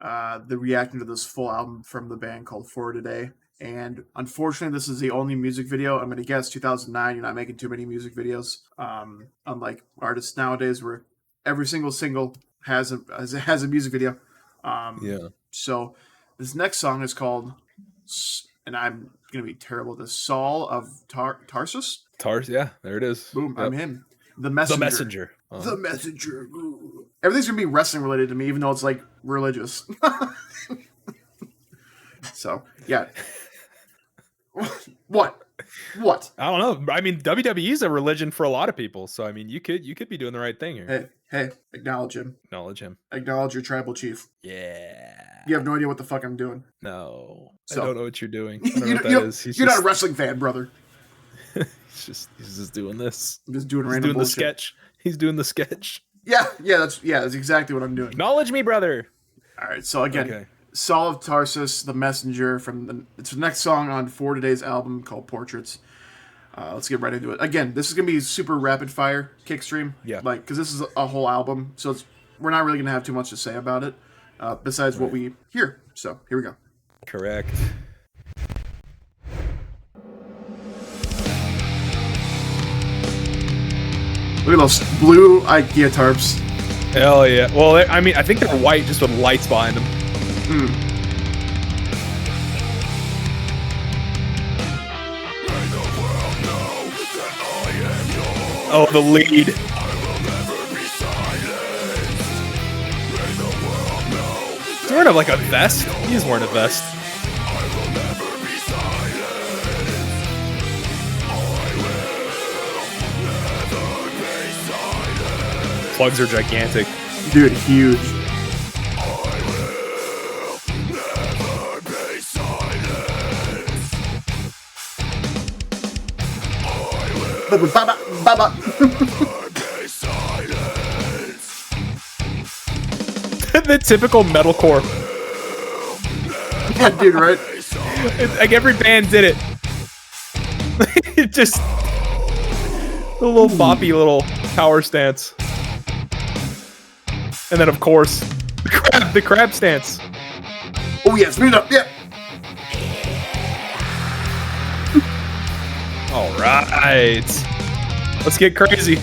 the reacting to this full album from the band called For Today. And unfortunately, this is the only music video. I'm going to guess 2009, you're not making too many music videos. Unlike artists nowadays where every single has a music video. Yeah. So this next song is called, and I'm going to be terrible at this, Saul of Tarsus. Yeah, there it is. Boom, yep. I'm him. The Messenger. The Messenger. Ooh. Everything's going to be wrestling related to me, even though it's like religious. So, yeah. What? I don't know. I mean, WWE is a religion for a lot of people. So, I mean, you could be doing the right thing here. Hey, acknowledge him. Acknowledge your tribal chief. Yeah. You have no idea what the fuck I'm doing. No. So, I don't know what you're doing. I don't know what that is. You're not a wrestling fan, brother. He's just doing this. I'm just doing random bullshit. The sketch. He's doing the sketch. Yeah, that's exactly what I'm doing. Acknowledge me, brother. All right, so again, Saul of Tarsus, the Messenger it's the next song on For Today's album called Portraits. Let's get right into it. Again, this is gonna be super rapid fire kick stream. Yeah. Because this is a whole album, so we're not really gonna have too much to say about it, besides what we hear. So here we go. Correct. Look at those blue IKEA tarps. Hell yeah. Well, I mean, I think they're white just with lights behind them. Oh, the lead. He's wearing like a vest. He's wearing a vest. Plugs are gigantic. Dude, huge. The typical metalcore. Yeah, dude, right? Like every band did it. Just a little boppy little power stance. And then, of course, the crab stance. Oh, yeah, speed up, yeah. All right. Let's get crazy.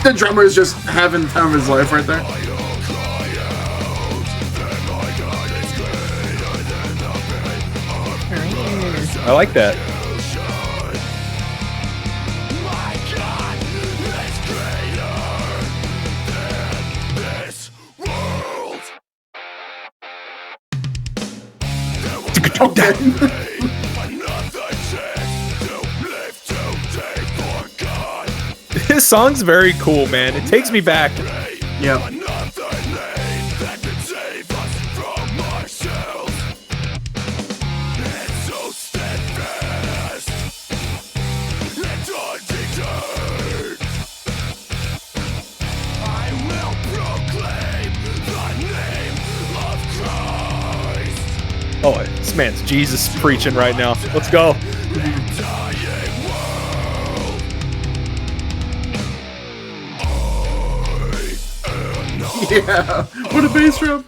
The drummer is just having the time of his life right there. I like that. Okay. This song's very cool, man. It takes me back. Yeah. Oh, this man's Jesus preaching right now. Let's go. Yeah, what a bass drum.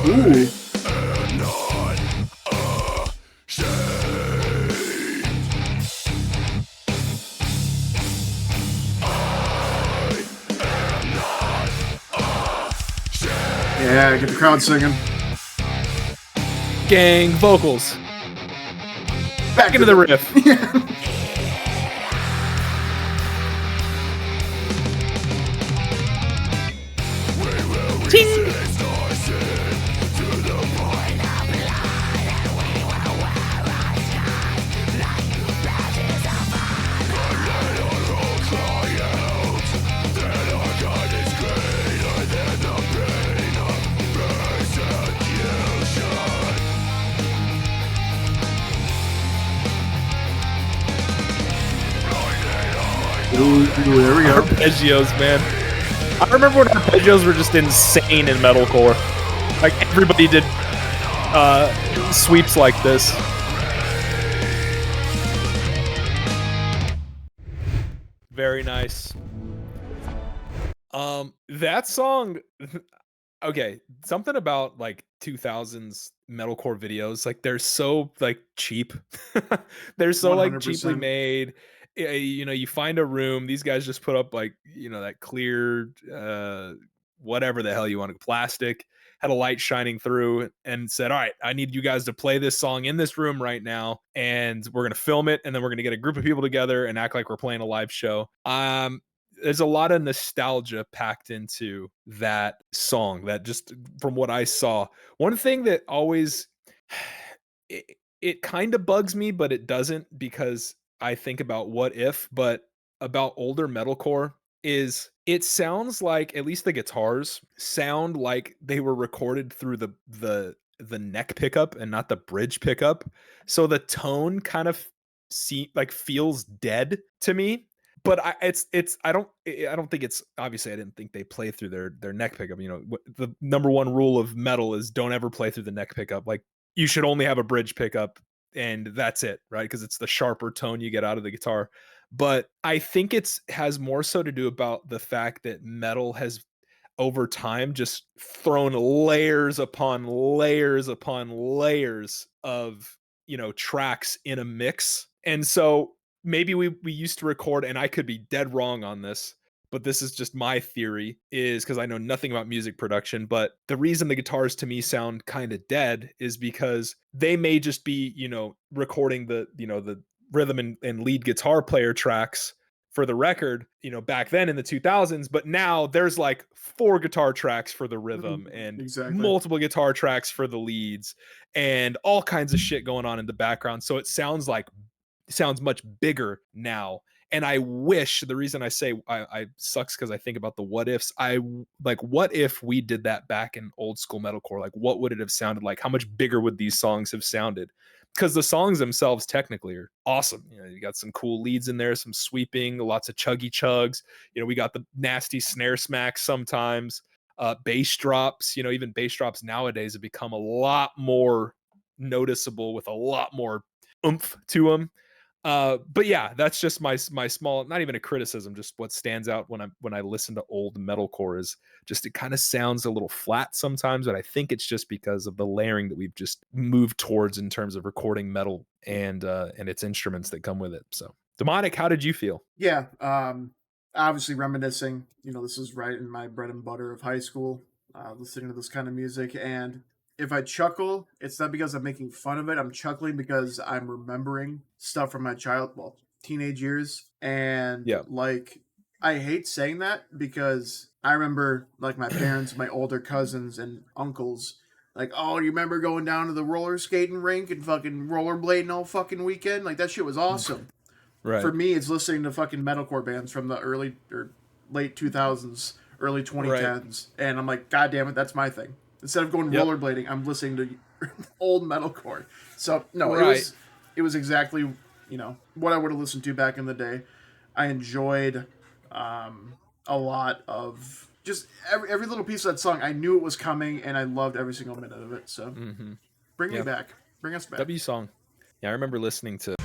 Ooh. Yeah, get the crowd singing. Gang vocals. Back into the riff. Ting. Ooh, there we go. Arpeggios, man. I remember when arpeggios were just insane in metalcore. Like everybody did Sweeps like this. Very nice. That song okay, something about like 2000s metalcore videos, like they're so like cheap. They're so like cheaply 100%. made. You know, you find a room, these guys just put up like, you know, that clear whatever the hell you want, plastic, had a light shining through and said, "All right, I need you guys to play this song in this room right now and we're going to film it and then we're going to get a group of people together and act like we're playing a live show." There's a lot of nostalgia packed into that song that just from what I saw. One thing that always it kind of bugs me, but it doesn't because I think about what if, but about older metalcore is it sounds like at least the guitars sound like they were recorded through the neck pickup and not the bridge pickup. So the tone kind of feels dead to me, but I don't think it's obviously I didn't think they play through their neck pickup. You know, the number one rule of metal is don't ever play through the neck pickup. Like you should only have a bridge pickup and that's it, right? Because it's the sharper tone you get out of the guitar. But I think it's has more so to do about the fact that metal has over time just thrown layers upon layers upon layers of, you know, tracks in a mix. And so maybe we used to record, and I could be dead wrong on this, but this is just my theory, is because I know nothing about music production, but the reason the guitars to me sound kind of dead is because they may just be, you know, recording the, you know, the rhythm and lead guitar player tracks for the record, you know, back then in the 2000s, but now there's like 4 guitar tracks for the rhythm and Exactly. multiple guitar tracks for the leads and all kinds of shit going on in the background. So it sounds much bigger now. And I wish the reason I say I sucks because I think about the what ifs. Like, what if we did that back in old school metalcore? Like, what would it have sounded like? How much bigger would these songs have sounded? Because the songs themselves technically are awesome. You know, you got some cool leads in there, some sweeping, lots of chuggy chugs. You know, we got the nasty snare smacks sometimes, bass drops. You know, even bass drops nowadays have become a lot more noticeable with a lot more oomph to them. But yeah, that's just my small, not even a criticism, just what stands out when I listen to old metalcore is just it kind of sounds a little flat sometimes, but I think it's just because of the layering that we've just moved towards in terms of recording metal and its instruments that come with it. So, Demonic, how did you feel? Yeah, obviously reminiscing. You know, this is right in my bread and butter of high school, listening to this kind of music. And if I chuckle, it's not because I'm making fun of it. I'm chuckling because I'm remembering stuff from my teenage years. And Yeah. like, I hate saying that because I remember like my parents, my older cousins, and uncles. Like, oh, you remember going down to the roller skating rink and fucking rollerblading all fucking weekend? Like, that shit was awesome. For Right. me, it's listening to fucking metalcore bands from the early or late 2000s, early Right. 2010s, and I'm like, God damn it, that's my thing. Instead of going Yep. rollerblading, I'm listening to old metalcore. So no, Right. it was exactly what I would have listened to back in the day. I enjoyed a lot of just every little piece of that song. I knew it was coming, and I loved every single minute of it. So Mm-hmm. bring me Yeah. back, bring us back. W song. Yeah, I remember listening to